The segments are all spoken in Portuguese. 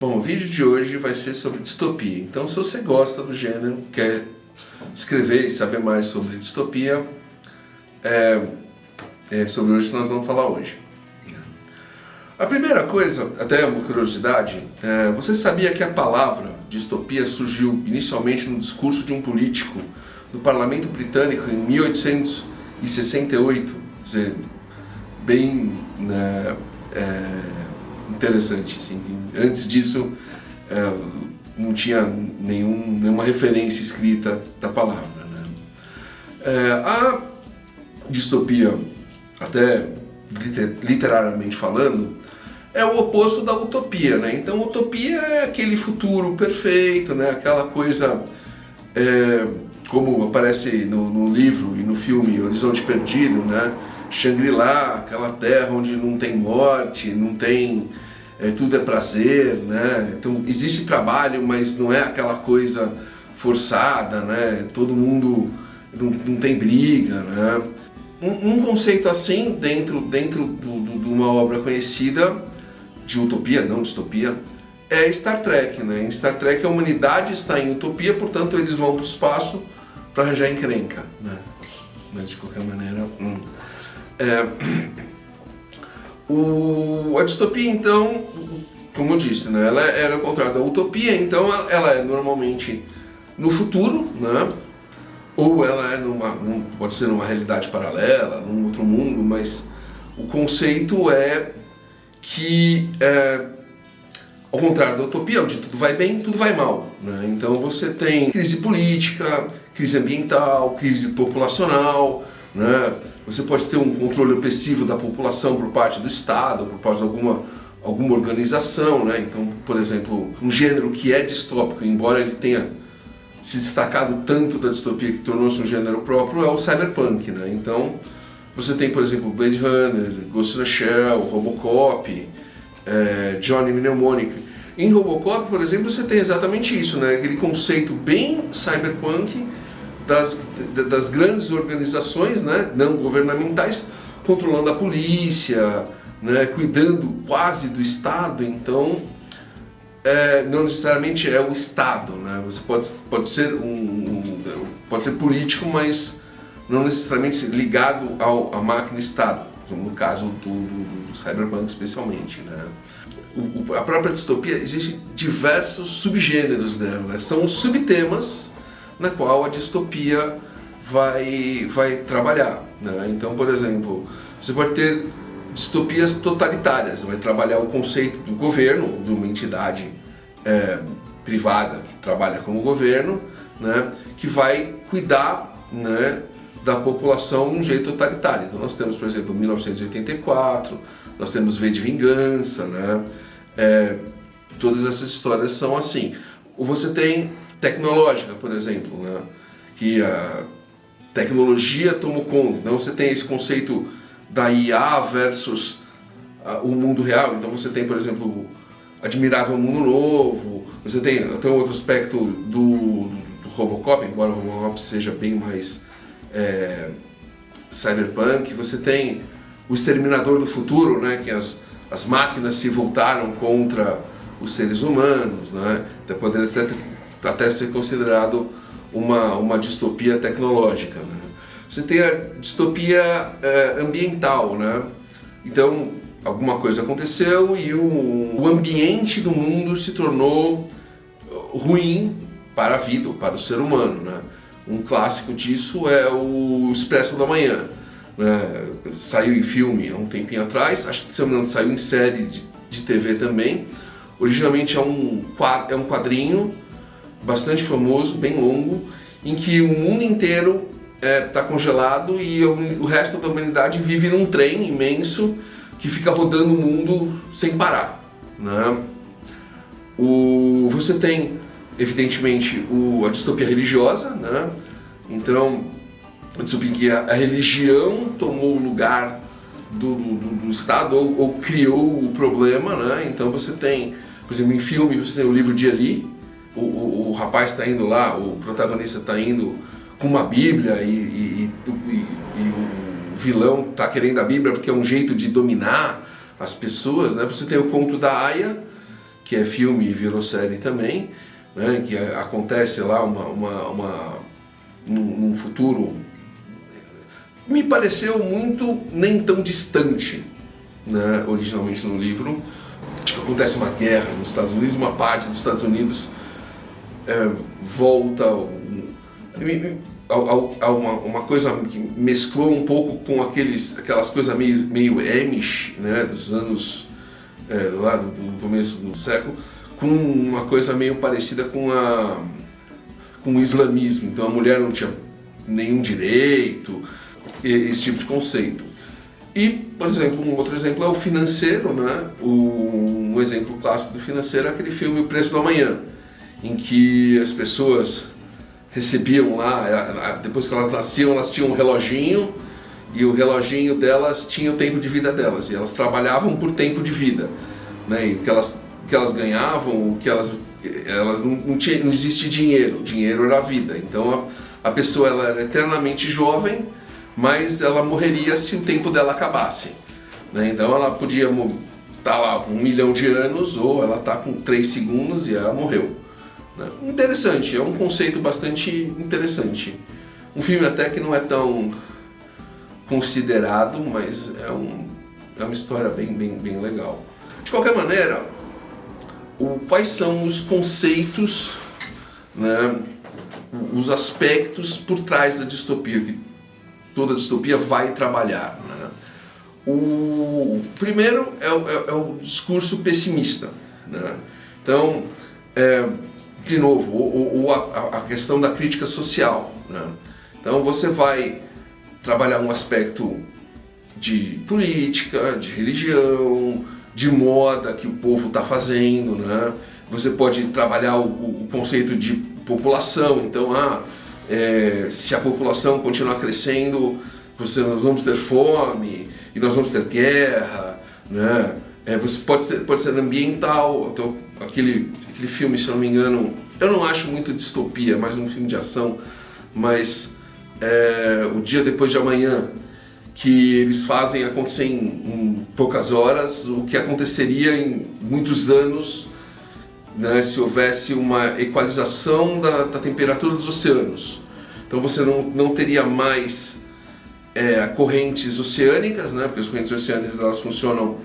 Bom, o vídeo de hoje vai ser sobre distopia. Então, se você gosta do gênero, quer escrever e saber mais sobre distopia, sobre hoje que nós vamos falar hoje. A primeira coisa, até uma curiosidade, você sabia que a palavra distopia surgiu inicialmente no discurso de um político do Parlamento Britânico em 1868? Quer dizer, bem interessante, assim. Antes disso não tinha nenhuma referência escrita da palavra, né? A distopia, até literariamente falando, é o oposto da utopia, né? Então, utopia é aquele futuro perfeito, né? Aquela coisa, como aparece no livro e no filme Horizonte Perdido, né? Shangri-La, aquela terra onde não tem morte, não tem... tudo é prazer, né? Então, existe trabalho, mas não é aquela coisa forçada, né? Todo mundo não tem briga, né? Um conceito assim, dentro de uma obra conhecida, de utopia, não distopia, é Star Trek, né? Em Star Trek a humanidade está em utopia, portanto eles vão para o espaço para arranjar encrenca, né? Mas de qualquer maneira... A distopia, então, como eu disse, né? Ela é o contrário da utopia, então ela é normalmente no futuro, né? Ou ela pode ser numa realidade paralela, num outro mundo, mas o conceito é que, ao contrário da utopia, onde tudo vai bem, tudo vai mal, né? Então você tem crise política, crise ambiental, crise populacional, né? Você pode ter um controle opressivo da população por parte do Estado, por parte de alguma organização, né? Então, por exemplo, um gênero que é distópico, embora ele tenha se destacado tanto da distopia que tornou-se um gênero próprio, é o cyberpunk, né? Então, você tem, por exemplo, Blade Runner, Ghost in the Shell, Robocop, Johnny Mnemonic. Em Robocop, por exemplo, você tem exatamente isso, né? Aquele conceito bem cyberpunk das grandes organizações, né, não governamentais, controlando a polícia, né, cuidando quase do Estado. Então, não necessariamente é o Estado, né? Você pode ser pode ser político, mas não necessariamente ligado à máquina Estado, no caso do cyberpunk especialmente, né? A própria distopia, existem diversos subgêneros dela, né? São os subtemas na qual a distopia vai trabalhar, né? Então, por exemplo, você pode ter distopias totalitárias, vai trabalhar o conceito do governo, de uma entidade privada que trabalha como governo, né, que vai cuidar, né, da população de um jeito totalitário. Então nós temos, por exemplo, 1984, nós temos V de Vingança, né? Todas essas histórias são assim. Ou você tem tecnológica, por exemplo, né? Que a tecnologia tomou conta. Então você tem esse conceito da IA versus o mundo real. Então você tem, por exemplo, Admirável Mundo Novo. Você tem até um outro aspecto do Robocop, embora o Robocop seja bem mais cyberpunk. Você tem o Exterminador do Futuro, né? Que as máquinas se voltaram contra os seres humanos, né? Então poderia até ser considerado uma distopia tecnológica, né? Você tem a distopia ambiental, né? Então, alguma coisa aconteceu e o ambiente do mundo se tornou ruim para a vida, para o ser humano, né? Um clássico disso é o Expresso da Manhã, né? Saiu em filme há um tempinho atrás, acho que, se não me engano, saiu em série de TV também. Originalmente é um quadrinho bastante famoso, bem longo, em que o mundo inteiro está congelado e o resto da humanidade vive num trem imenso que fica rodando o mundo sem parar, né? Você tem, evidentemente, a distopia religiosa, né? Então, a distopia que a religião tomou o lugar do Estado ou criou o problema, né? Então você tem, por exemplo, em filme você tem o livro de Eli. O rapaz está indo lá, o protagonista está indo com uma Bíblia e o vilão está querendo a Bíblia porque é um jeito de dominar as pessoas, né? Você tem o conto da Aya, que é filme e virou série também, né, que acontece lá num futuro, me pareceu muito nem tão distante, né, originalmente no livro. Acho que acontece uma guerra nos Estados Unidos, uma parte dos Estados Unidos volta a uma coisa que mesclou um pouco com aquelas coisas meio Amish, né, dos anos lá do começo do século, com uma coisa meio parecida com o islamismo. Então a mulher não tinha nenhum direito, esse tipo de conceito. E, por exemplo, um outro exemplo é o Financeiro, né? Um exemplo clássico do Financeiro é aquele filme O Preço do Amanhã, em que as pessoas recebiam lá, depois que elas nasciam, elas tinham um reloginho, e o reloginho delas tinha o tempo de vida delas, e elas trabalhavam por tempo de vida, né? E o que elas ganhavam, elas não existe dinheiro era a vida. Então a pessoa ela era eternamente jovem, mas ela morreria se o tempo dela acabasse, né? Então ela podia estar lá com 1 milhão de anos, ou ela está com 3 segundos e ela morreu, né? Interessante, é um conceito bastante interessante. Um filme até que não é tão considerado, mas é uma história bem legal. De qualquer maneira, quais são os conceitos, né, os aspectos por trás da distopia, que toda distopia vai trabalhar, né? O primeiro é o discurso pessimista, né? Então, de novo, a questão da crítica social, né? Então você vai trabalhar um aspecto de política, de religião, de moda que o povo está fazendo, né? Você pode trabalhar o conceito de população. Então, se a população continuar crescendo, nós vamos ter fome e nós vamos ter guerra, né? Você pode ser ambiental. Então, aquele filme, se eu não me engano, eu não acho muito distopia, mais um filme de ação, mas O Dia Depois de Amanhã, que eles fazem acontecer em poucas horas o que aconteceria em muitos anos, né, se houvesse uma equalização da temperatura dos oceanos. Então você não teria mais correntes oceânicas, né, porque as correntes oceânicas elas funcionam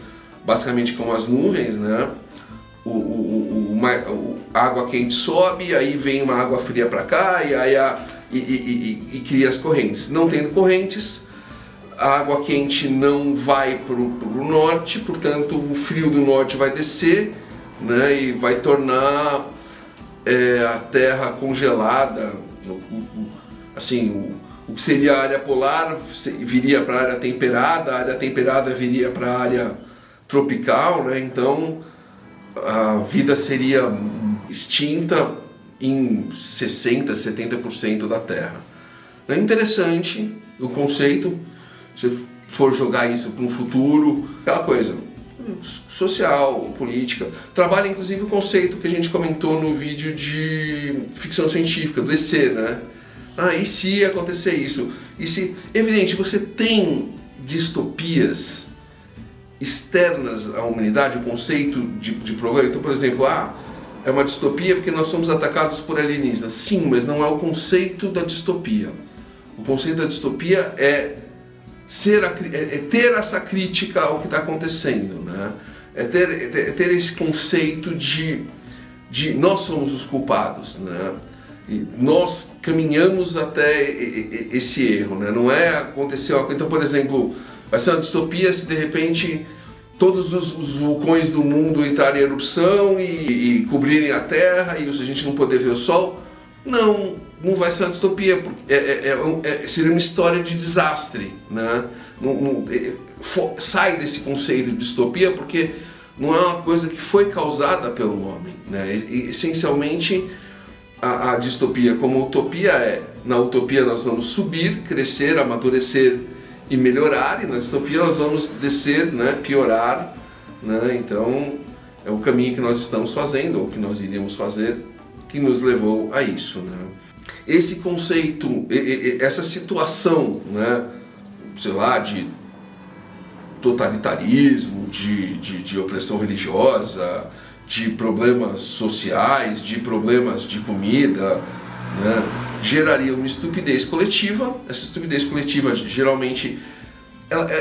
basicamente como as nuvens, né? A água quente sobe, aí vem uma água fria para cá e cria as correntes. Não tendo correntes, a água quente não vai para o norte, portanto o frio do norte vai descer, né, e vai tornar a Terra congelada. Assim, o que seria a área polar viria para a área temperada viria para a área tropical, né? Então a vida seria extinta em 60%, 70% da Terra. É interessante o conceito, se for jogar isso para um futuro, aquela coisa social, política. Trabalha inclusive o conceito que a gente comentou no vídeo de ficção científica, do EC, né? E se acontecer isso? E se, evidente, você tem distopias externas à humanidade, o conceito de problema. Então, por exemplo, é uma distopia porque nós somos atacados por alienígenas. Sim, mas não é o conceito da distopia. O conceito da distopia é ter essa crítica ao que está acontecendo, né? É ter esse conceito de nós somos os culpados, né? E nós caminhamos até esse erro, né? Não aconteceu algo. Então, por exemplo, vai ser uma distopia se de repente todos os vulcões do mundo entrarem em erupção e cobrirem a Terra e a gente não poder ver o Sol. Não vai ser uma distopia, porque seria uma história de desastre, né? Sai desse conceito de distopia porque não é uma coisa que foi causada pelo homem, né? Essencialmente, a distopia como utopia na utopia nós vamos subir, crescer, amadurecer e melhorar, e na distopia nós vamos descer, né, piorar, né? Então é o caminho que nós estamos fazendo, ou que nós iríamos fazer, que nos levou a isso, né? Esse conceito, essa situação, né, sei lá, de totalitarismo, de opressão religiosa, de problemas sociais, de problemas de comida, né, geraria uma estupidez coletiva. Essa estupidez coletiva geralmente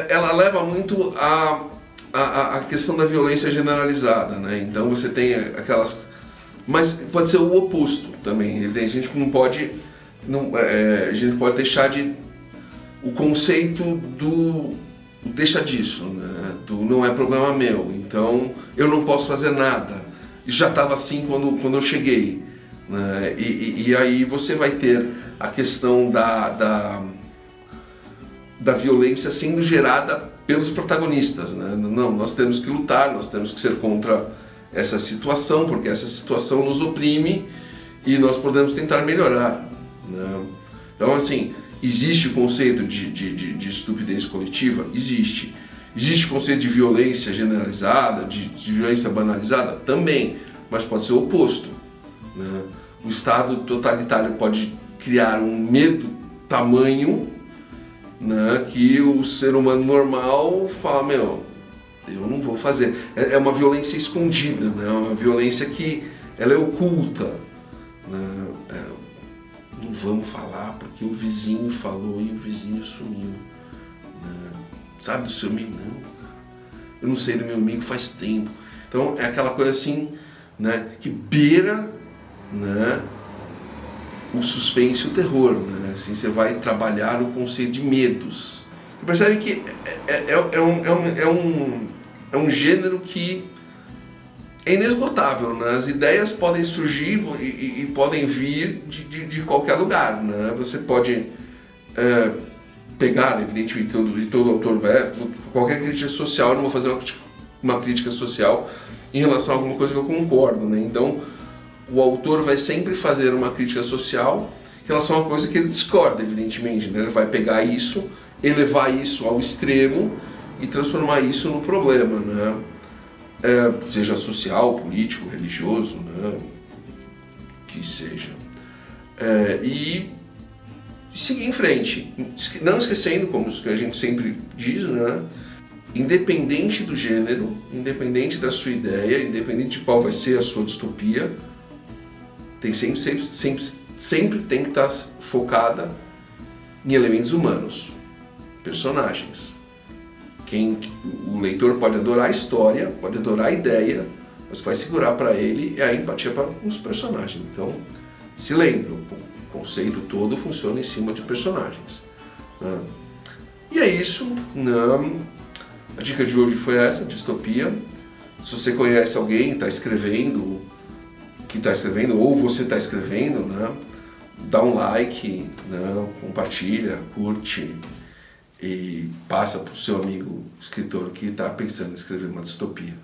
ela leva muito a questão da violência generalizada, né? Então você tem aquelas... Mas pode ser o oposto também. A gente não pode... a gente pode deixar de... O conceito do... Deixa disso, né? Do não é problema meu, então eu não posso fazer nada. Isso já estava assim quando eu cheguei, né? E aí você vai ter a questão da violência sendo gerada pelos protagonistas, né? Não, nós temos que lutar, nós temos que ser contra essa situação, porque essa situação nos oprime e nós podemos tentar melhorar, né? Então, assim, existe o conceito de estupidez coletiva? Existe. Existe o conceito de violência generalizada, de violência banalizada? Também, mas pode ser o oposto, né? O Estado totalitário pode criar um medo tamanho, né, que o ser humano normal fala, meu, eu não vou fazer. É uma violência escondida, né? É uma violência que ela é oculta, né? Não vamos falar porque o vizinho falou e o vizinho sumiu, né? Sabe do seu amigo? Não, eu não sei do meu amigo faz tempo. Então é aquela coisa assim, né, que beira, né, o suspense e o terror, né? Assim, você vai trabalhar o conceito de medos. Você percebe que é um gênero que é inesgotável, né? As ideias podem surgir e podem vir de qualquer lugar, né? Você pode pegar, evidentemente, e todo autor vai... Qualquer crítica social, eu não vou fazer uma crítica social em relação a alguma coisa que eu concordo, né? Então, o autor vai sempre fazer uma crítica social em relação a uma coisa que ele discorda, evidentemente, né? Ele vai pegar isso, elevar isso ao extremo e transformar isso no problema, né? Seja social, político, religioso, né? Que seja. E seguir em frente, não esquecendo, como a gente sempre diz, né? Independente do gênero, independente da sua ideia, independente de qual vai ser a sua distopia, tem sempre tem que estar focada em elementos humanos, personagens. O leitor pode adorar a história, pode adorar a ideia, mas vai segurar para ele a empatia para os personagens. Então, se lembre, o conceito todo funciona em cima de personagens, né? E é isso, né? A dica de hoje foi essa, distopia. Se você conhece alguém que está escrevendo, ou você está escrevendo, né? Dá um like, né? Compartilha, curte e passa para o seu amigo escritor que está pensando em escrever uma distopia.